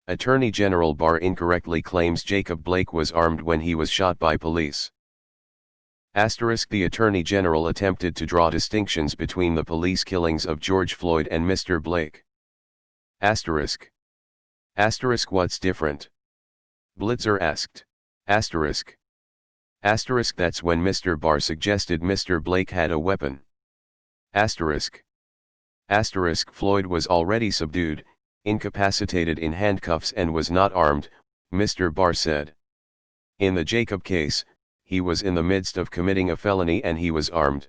Attorney General Barr incorrectly claims Jacob Blake was armed when he was shot by police. The Attorney General attempted to draw distinctions between the police killings of George Floyd and Mr. Blake. What's different? Blitzer asked. That's when Mr. Barr suggested Mr. Blake had a weapon. Floyd was already subdued, incapacitated in handcuffs and was not armed, Mr. Barr said. In the Jacob case, he was in the midst of committing a felony and he was armed.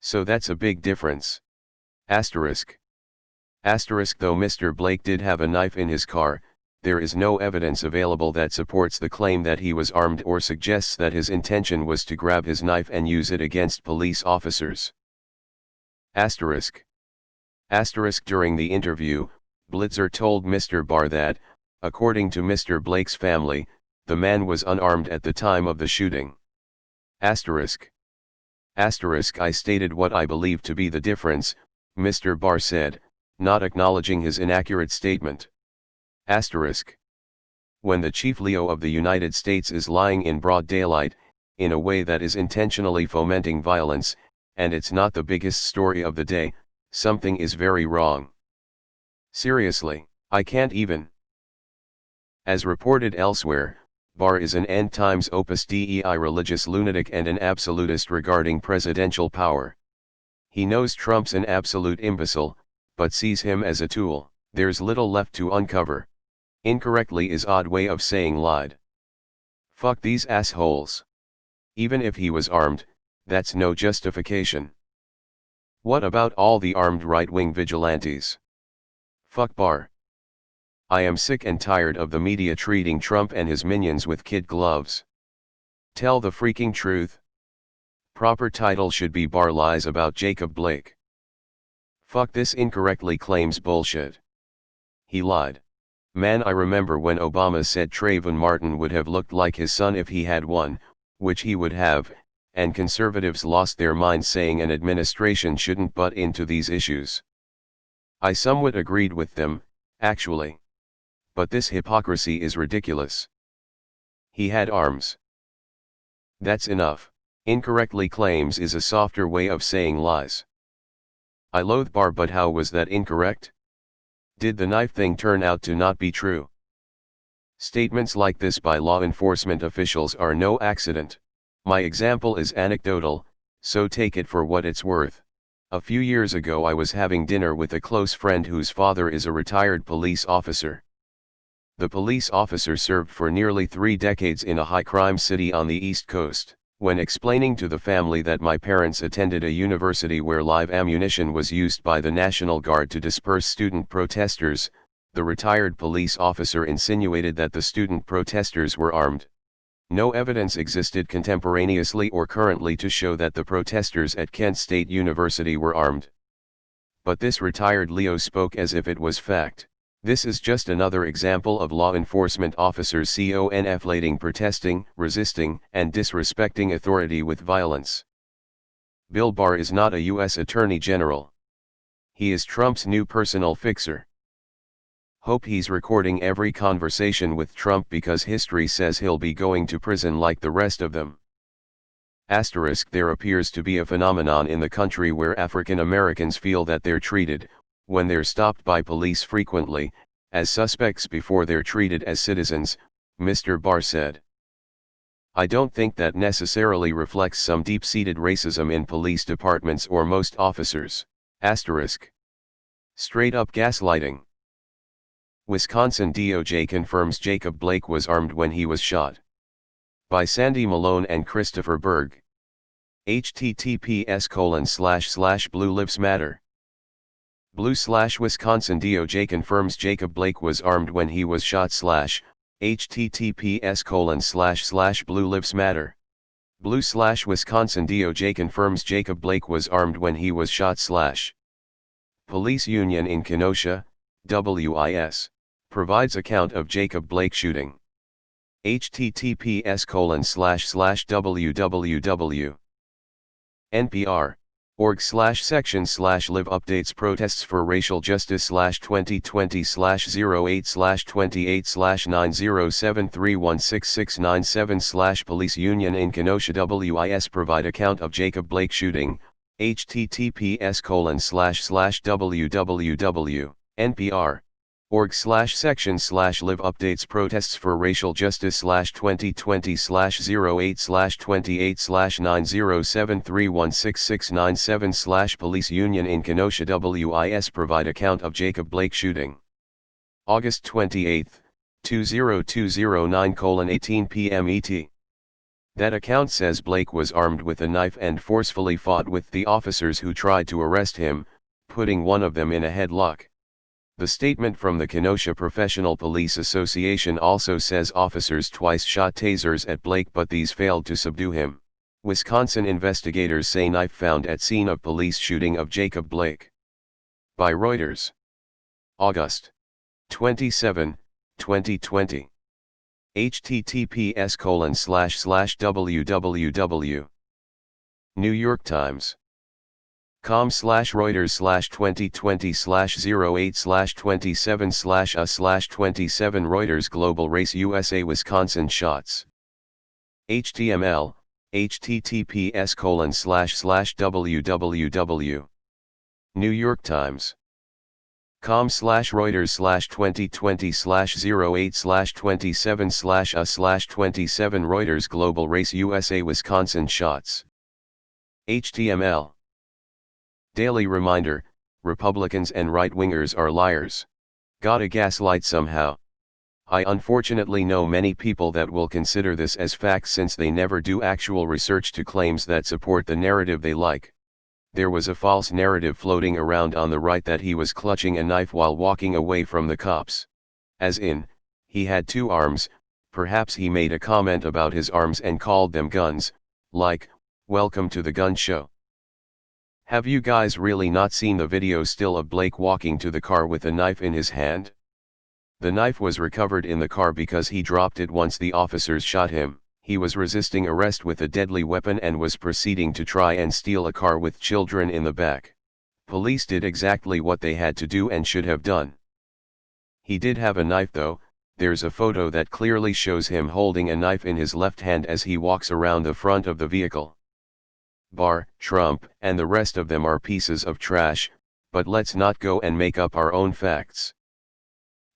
So that's a big difference. Though Mr. Blake did have a knife in his car, there is no evidence available that supports the claim that he was armed or suggests that his intention was to grab his knife and use it against police officers. During the interview, Blitzer told Mr. Barr that, according to Mr. Blake's family, the man was unarmed at the time of the shooting. I stated what I believe to be the difference, Mr. Barr said, not acknowledging his inaccurate statement. When the Chief Leo of the United States is lying in broad daylight, in a way that is intentionally fomenting violence, and it's not the biggest story of the day, something is very wrong. Seriously, I can't even. As reported elsewhere, Barr is an end times Opus Dei religious lunatic and an absolutist regarding presidential power. He knows Trump's an absolute imbecile, but sees him as a tool. There's little left to uncover. Incorrectly is odd way of saying lied. Fuck these assholes. Even if he was armed, that's no justification. What about all the armed right-wing vigilantes? Fuck Barr. I am sick and tired of the media treating Trump and his minions with kid gloves. Tell the freaking truth. Proper title should be Barr Lies About Jacob Blake. Fuck this incorrectly claims bullshit. He lied. Man, I remember when Obama said Trayvon Martin would have looked like his son if he had one, which he would have, and conservatives lost their minds saying an administration shouldn't butt into these issues. I somewhat agreed with them, actually. But this hypocrisy is ridiculous. He had arms. That's enough. Incorrectly claims is a softer way of saying lies. I loathe Barr, but how was that incorrect? Did the knife thing turn out to not be true? Statements like this by law enforcement officials are no accident. My example is anecdotal, so take it for what it's worth. A few years ago I was having dinner with a close friend whose father is a retired police officer. The police officer served for nearly 3 decades in a high-crime city on the East Coast. When explaining to the family that my parents attended a university where live ammunition was used by the National Guard to disperse student protesters, the retired police officer insinuated that the student protesters were armed. No evidence existed contemporaneously or currently to show that the protesters at Kent State University were armed. But this retired Leo spoke as if it was fact. This is just another example of law enforcement officers conflating protesting, resisting, and disrespecting authority with violence. Bill Barr is not a U.S. Attorney General. He is Trump's new personal fixer. Hope he's recording every conversation with Trump because history says he'll be going to prison like the rest of them. There appears to be a phenomenon in the country where African Americans feel that they're treated, when they're stopped by police frequently, as suspects before they're treated as citizens, Mr. Barr said. I don't think that necessarily reflects some deep-seated racism in police departments or most officers. Straight up gaslighting. Wisconsin DOJ confirms Jacob Blake was armed when he was shot. By Sandy Malone and Christopher Berg. https://Blue Lives Matter. Wisconsin DOJ confirms Jacob Blake was armed when he was shot. https://Blue Lives Matter. Wisconsin DOJ confirms Jacob Blake was armed when he was shot. Police Union in Kenosha, WIS, provides account of Jacob Blake shooting. https://www. NPR, org/section/live updates protests for racial justice /2020/08/28/90731669/7 police union in Kenosha WIS provide account of Jacob Blake shooting, https://www.npr. org/section/live updates protests for racial justice /2020/08/28/90731669/7 police union in Kenosha WIS provide account of Jacob Blake shooting. August 28, 20209:18 p.m. ET. That account says Blake was armed with a knife and forcefully fought with the officers who tried to arrest him, putting one of them in a headlock. The statement from the Kenosha Professional Police Association also says officers twice shot tasers at Blake but these failed to subdue him. Wisconsin investigators say knife found at scene of police shooting of Jacob Blake. By Reuters. August 27, 2020. https://www. New York Times. com/Reuters/2020/08/27/a/27 Reuters Global Race USA Wisconsin shots. HTML, https://www. New York Times. com/Reuters/2020/08/27/a/27 Reuters Global Race USA Wisconsin shots. HTML. Daily reminder, Republicans and right-wingers are liars. Gotta gaslight somehow. I unfortunately know many people that will consider this as fact since they never do actual research to claims that support the narrative they like. There was a false narrative floating around on the right that he was clutching a knife while walking away from the cops. As in, he had two arms, perhaps he made a comment about his arms and called them guns, like, "Welcome to the gun show." Have you guys really not seen the video still of Blake walking to the car with a knife in his hand? The knife was recovered in the car because he dropped it once the officers shot him. He was resisting arrest with a deadly weapon and was proceeding to try and steal a car with children in the back. Police did exactly what they had to do and should have done. He did have a knife though. There's a photo that clearly shows him holding a knife in his left hand as he walks around the front of the vehicle. Barr, Trump, and the rest of them are pieces of trash, but let's not go and make up our own facts.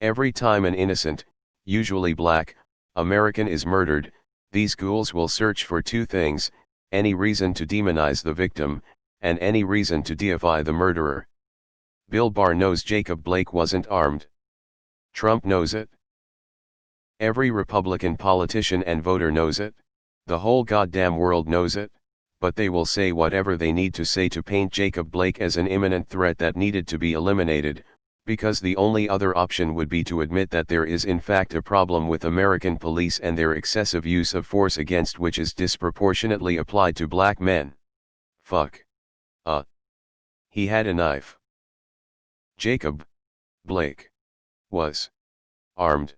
Every time an innocent, usually black, American is murdered, these ghouls will search for two things: any reason to demonize the victim, and any reason to deify the murderer. Bill Barr knows Jacob Blake wasn't armed. Trump knows it. Every Republican politician and voter knows it. The whole goddamn world knows it. But they will say whatever they need to say to paint Jacob Blake as an imminent threat that needed to be eliminated, because the only other option would be to admit that there is in fact a problem with American police and their excessive use of force against which is disproportionately applied to black men. Fuck. He had a knife. Jacob Blake was armed.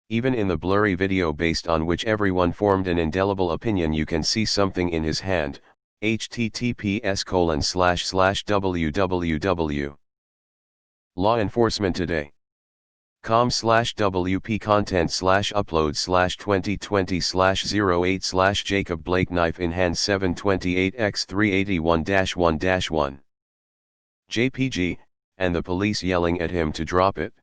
Even in the blurry video based on which everyone formed an indelible opinion you can see something in his hand, https://www. Law Enforcement Today. com/WP content/upload/2020/08/ Jacob Blake knife in hand 728x381-1-1. JPG, and the police yelling at him to drop it.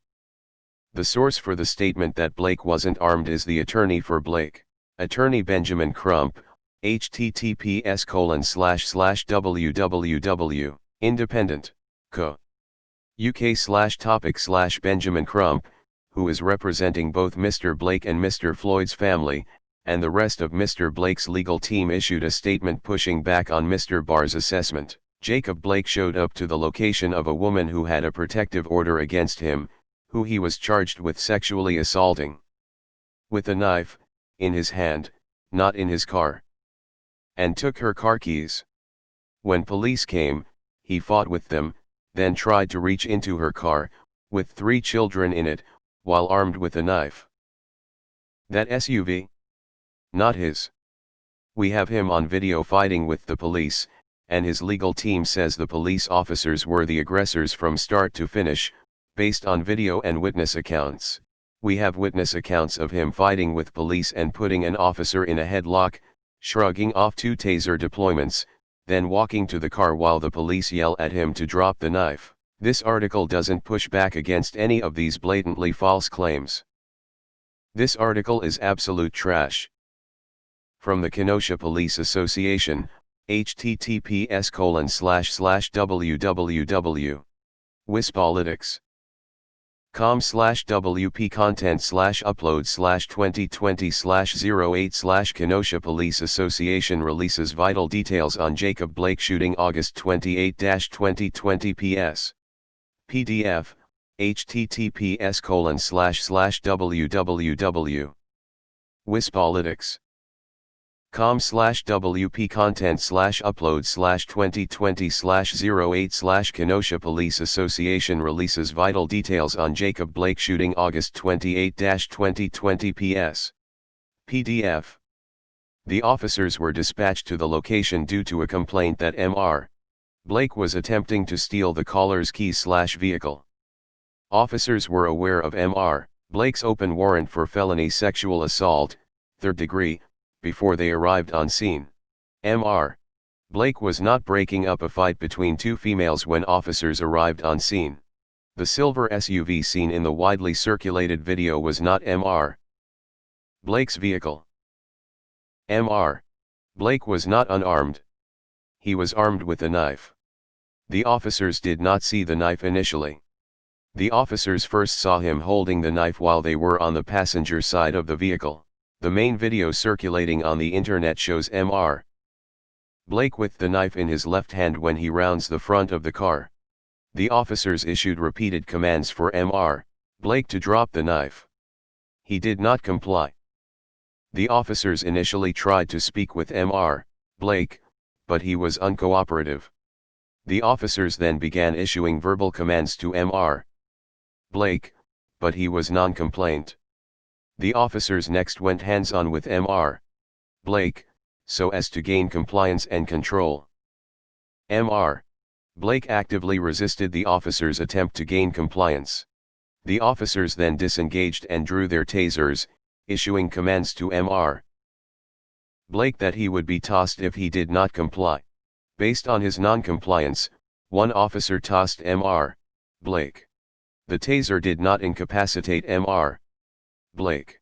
The source for the statement that Blake wasn't armed is the attorney for Blake, Attorney Benjamin Crump, https://www. Independent, co. UK/topic/Benjamin Crump, who is representing both Mr. Blake and Mr. Floyd's family, and the rest of Mr. Blake's legal team issued a statement pushing back on Mr. Barr's assessment. Jacob Blake showed up to the location of a woman who had a protective order against him, who he was charged with sexually assaulting. With a knife, in his hand, not in his car. And took her car keys. When police came, he fought with them, then tried to reach into her car, with 3 children in it, while armed with a knife. That SUV? Not his. We have him on video fighting with the police, and his legal team says the police officers were the aggressors from start to finish, based on video and witness accounts. We have witness accounts of him fighting with police and putting an officer in a headlock, shrugging off 2 taser deployments, then walking to the car while the police yell at him to drop the knife. This article doesn't push back against any of these blatantly false claims. This article is absolute trash. From the Kenosha Police Association, https://whispolitics.com/wp content/upload/2020/08 Kenosha Police Association releases vital details on Jacob Blake shooting August 28, 2020 PS. PDF, https://whispolitics.com/wp content/upload/2020/08 Kenosha Police Association releases vital details on Jacob Blake shooting August 28, 2020 PS. PDF. The officers were dispatched to the location due to a complaint that Mr. Blake was attempting to steal the caller's keys/vehicle. Officers were aware of Mr. Blake's open warrant for felony sexual assault, 3rd degree, before they arrived on scene. Mr. Blake was not breaking up a fight between 2 females when officers arrived on scene. The silver SUV seen in the widely circulated video was not Mr. Blake's vehicle. Mr. Blake was not unarmed. He was armed with a knife. The officers did not see the knife initially. The officers first saw him holding the knife while they were on the passenger side of the vehicle. The main video circulating on the internet shows Mr. Blake with the knife in his left hand when he rounds the front of the car. The officers issued repeated commands for Mr. Blake to drop the knife. He did not comply. The officers initially tried to speak with Mr. Blake, but he was uncooperative. The officers then began issuing verbal commands to Mr. Blake, but he was non-compliant. The officers next went hands-on with Mr. Blake, so as to gain compliance and control. Mr. Blake actively resisted the officers' attempt to gain compliance. The officers then disengaged and drew their tasers, issuing commands to Mr. Blake that he would be tossed if he did not comply. Based on his non-compliance, one officer tossed Mr. Blake. The taser did not incapacitate Mr. Blake.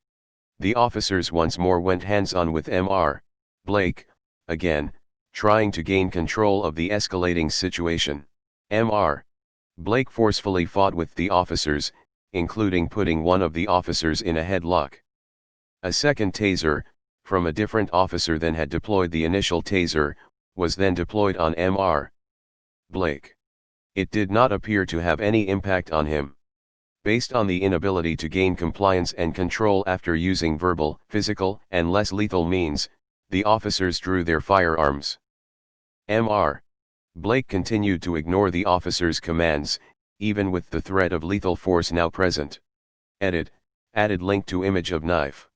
The officers once more went hands-on with Mr. Blake, again, trying to gain control of the escalating situation. Mr. Blake forcefully fought with the officers, including putting one of the officers in a headlock. A second taser, from a different officer than had deployed the initial taser, was then deployed on Mr. Blake. It did not appear to have any impact on him. Based on the inability to gain compliance and control after using verbal, physical, and less lethal means, the officers drew their firearms. Mr. Blake continued to ignore the officers' commands, even with the threat of lethal force now present. Edit, added link to image of knife.